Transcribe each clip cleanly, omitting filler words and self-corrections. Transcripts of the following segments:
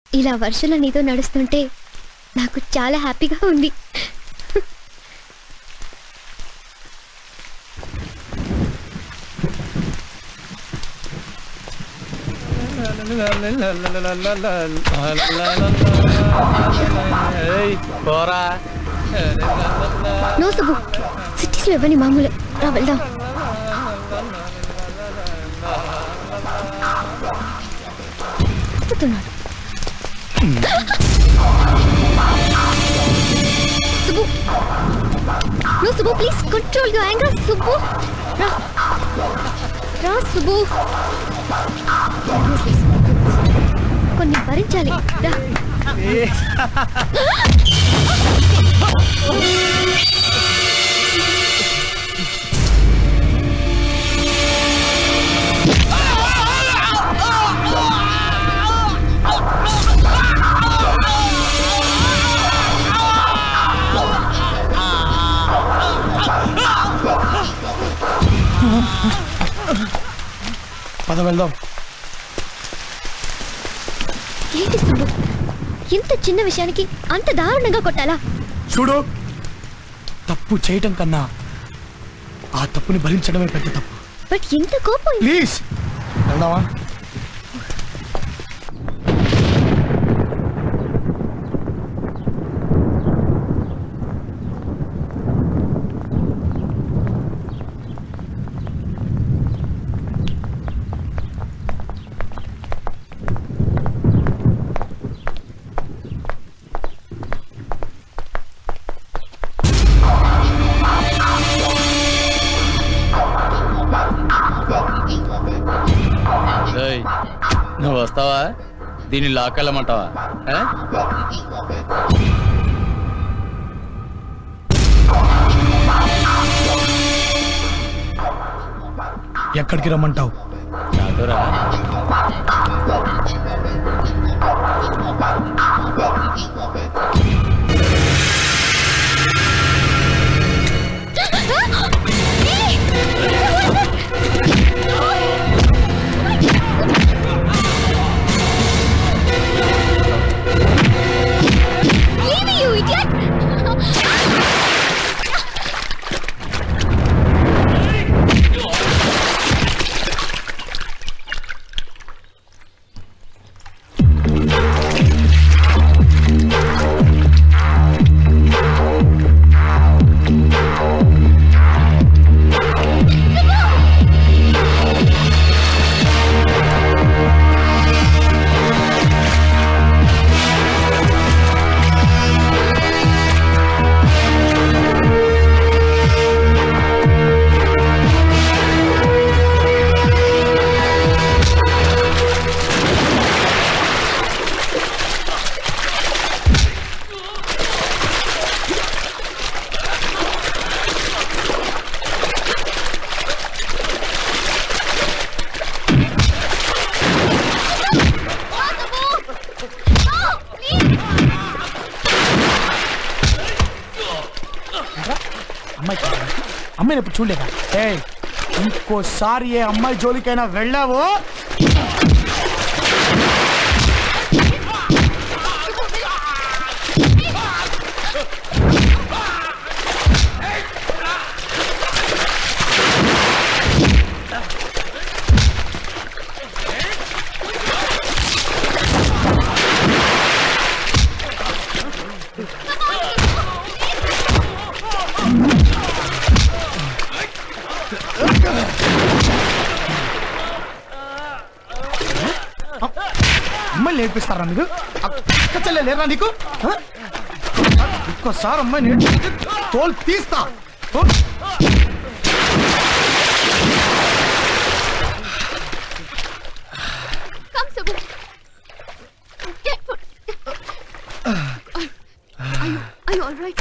ఇలా వర్షంలో నీతో నడుస్తుంటే నాకు చాలా హ్యాపీగా ఉంది. నో సుబ్బు, సిటీస్లో ఇవ్వని మామూలే. రా వెళ్దాం. చెప్తున్నాడు Subbu. No Subbu, please control your anger. Subbu రా రా సుబ్బు, కొన్ని భరించాలి. రా. పద వెళ్దాం. ఏంటి సుబ్బు, ఇంత చిన్న విషయానికి అంత దారుణంగా కొట్టాలా? చూడు, తప్పు చేయటం కన్నా ఆ తప్పుని భరించడమే పెద్ద తప్పు. బట్ ఎంత కోపం. ప్లీజ్ వెళ్దామా? నువ్వు వస్తావా? దీన్ని లాక్కెళ్ళమంటావా? ఎక్కడికి రమ్మంటావు? నాతోరా. అమ్మాయిని ఎప్పుడు చూడలేదా? ఇంకోసారి ఏ అమ్మాయి జోలికైనా వెళ్ళావో అమ్మాయిని నేర్పిస్తారా మీరు? అక్క చెల్లె లేరా నీకు? ఇంకోసారి అమ్మాయి నేర్పిస్తే తోలు తీస్తా. Are you all right?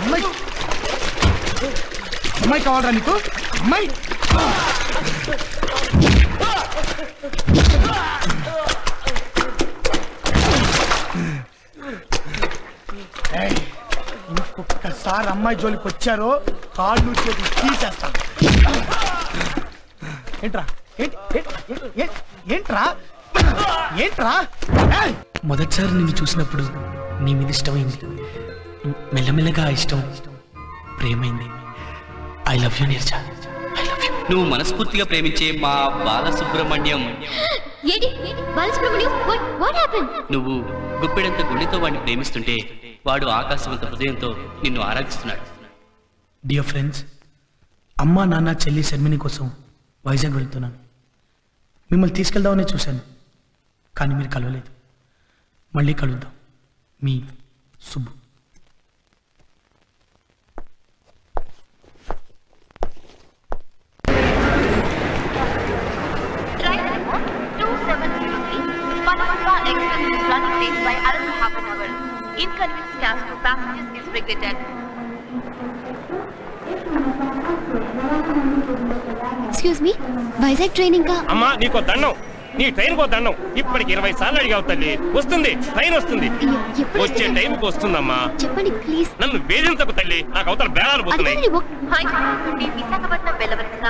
అమ్మాయి అమ్మాయి కావాలరా నీకు? అమ్మాయి ఇంకొకసారి అమ్మాయి జోలికి వచ్చారో కాళ్ళు చేతి తీసేస్తాను. ఏంట్రా ఏంట్రా ఏంట్రా? మొదటిసారి నిన్ను చూసినప్పుడు నీ మీద ఇష్టమైంది, మెల్లమెల్లగా ఆ ఇష్టం ప్రేమైంది. I love you Neeraja, I love you. నువ్వు మనస్ఫూర్తిగా ప్రేమించే మా బాలసుబ్రహ్మణ్యం. నువ్వు గుప్పెడంత గుండెతో వాడిని ప్రేమిస్తుంటే వాడు ఆకాశవంత హృదయంతో నిన్ను ఆరాధిస్తున్నాడు. డియర్ ఫ్రెండ్స్, అమ్మ నాన్న చెల్లి శర్మిని కోసం వైజాగ్ వెళ్తున్నాను. మిమ్మల్ని తీసుకెళ్దామనే చూశాను, కానీ మీరు కలవలేదు. మళ్ళీ కలుద్దాం. మీ Subbu. Inconvenience caused to passengers is regretted. Excuse me, Vizag train ఇంకా? అమ్మా నీకో దండం, నీ ట్రైన్ కో దండం. ఇప్పటికి 20 సార్లు అడిగావు తల్లి. వస్తుంది, ట్రైన్ వస్తుంది, వచ్చే టైంకి వస్తుందమ్మా. చెప్పండి ప్లీజ్. నన్ను వేధించకు తల్లి, నాకు అవతల బేరాలు పోతున్నాయి. హైదరాబాద్ నుండి విశాఖపట్నం వెళ్ళవలసిన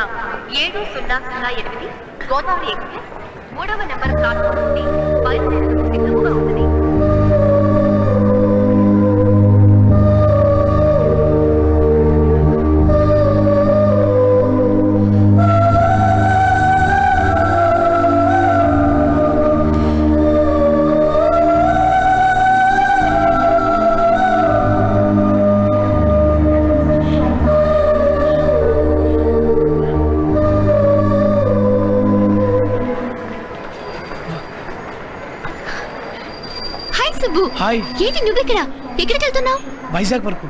7008 గోదావరి ఎక్స్ప్రెస్ 3వ నెంబర్ ప్లాట్ఫామ్ నుండి బయలుదేరడం సిద్ధంగా ఉంది. హాయ్. ఏంటి నువ్వు ఇక్కడ? ఎక్కడికి వెళ్తున్నావు? వైజాగ్ వరకు.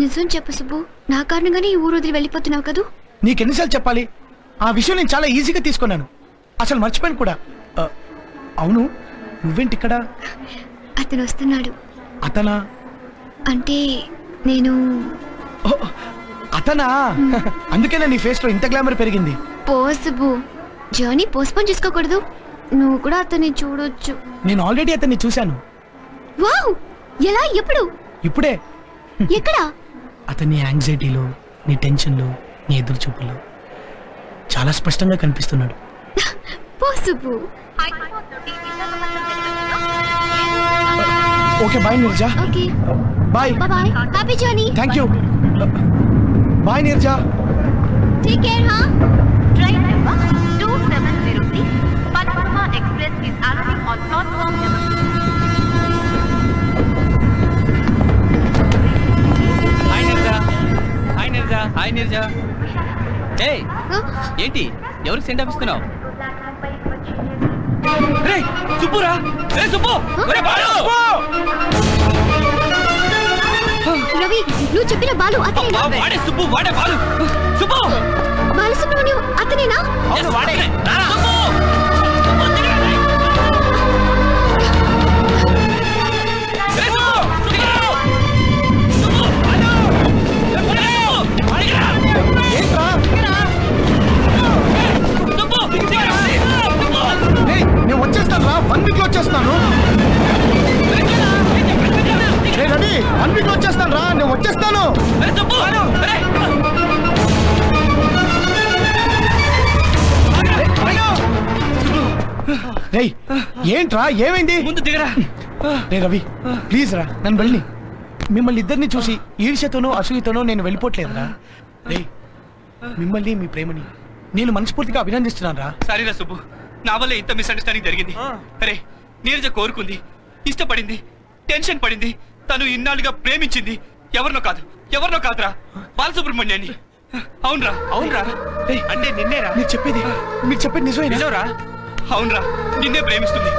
నిజం చెప్పు సుబ్బు, నా కారణంగానే ఈ ఊరు వదిలి వెళ్ళిపోతున్నావు కదూ? నీకెన్నిసార్లు చెప్పాలి? ఆ విషయం నేను చాలా ఈజీగా తీసుకున్నాను, అసలు మర్చిపోయాను కూడా. అవును, నువ్వేంటి ఇక్కడ? అతను వస్తున్నాడు. అతనా? అంటే నేను. అతనా? అందుకేనా నీ ఫేస్ లో ఇంత గ్లామర్ పెరిగింది? పో సుబ్బు, జర్నీ పోస్ట్పోన్ చేసుకోకూడదు. నువ్వు కూడా అతన్ని చూడొచ్చు. నేను ఆల్రెడీ అతన్ని చూశాను. వావ్, ఎలా? ఎప్పుడు? ఇప్పుడే. ఎక్కడ? అతని యాంగ్జైటీలో, నీ టెన్షన్లో, నీ ఎదురు చూపులో చాలా స్పష్టంగా కనిపిస్తున్నాడు. పో Subbu. Okay bye Neeraja. Okay bye. Bye. Happy journey. Thank you. Bye Neeraja. Take care. హా. Train number 2703 Panorama Express is arriving on platform number 2. Hi Neeraja. Hi Neeraja. Hi Neeraja. ఏయ్, ఏంటి ఎవరికి సెండ్ ఆఫ్ ఇస్తున్నావు? రే సుబ్బురా, రే సుబ్బు, రే బాలు. రవి, నువ్వు చెప్పిన బాలు అతనేనా? వాడే సుబ్బు, వాడే బాలు. సుబ్బు, బాలసుబ్రహ్మణ్యం అతనేనా? అవును వాడే. సుబ్బు, నేను వచ్చేస్తాను రా, 1 వీక్ లో వచ్చేస్తాను. రవి, 1 వీక్ లో వచ్చేస్తాను రా, నేను వచ్చేస్తాను. రేయ్, ఏంట్రా, ఏమైంది? ముందు దిగరా. రే రవి, ప్లీజ్ రా, నన్ను వెళ్ళి. మిమ్మల్ని ఇద్దరిని చూసి ఈర్ష్యతోనో అసూయతోనో నేను వెళ్ళిపోవట్లేదురా. రే, మిమ్మల్ని మీ ప్రేమని నేను మనస్ఫూర్తిగా అభినందిస్తున్నాను రా. సరేరా సుబ్బు, నా వల్ల ఇంత మిస్అండర్స్టాండింగ్ జరిగింది. అరే, నీరజ కోరుకుంది, ఇష్టపడింది, టెన్షన్ పడింది. తను ఇన్నాళ్ళుగా ప్రేమించింది ఎవరినో కాదురా, బాలసుబ్రహ్మణ్యాన్ని. అవునరా, అవునరా. అంటే నిన్నేరా? మీరు చెప్పేది నిజమేనా? అవునరా, నిన్నే ప్రేమిస్తుంది.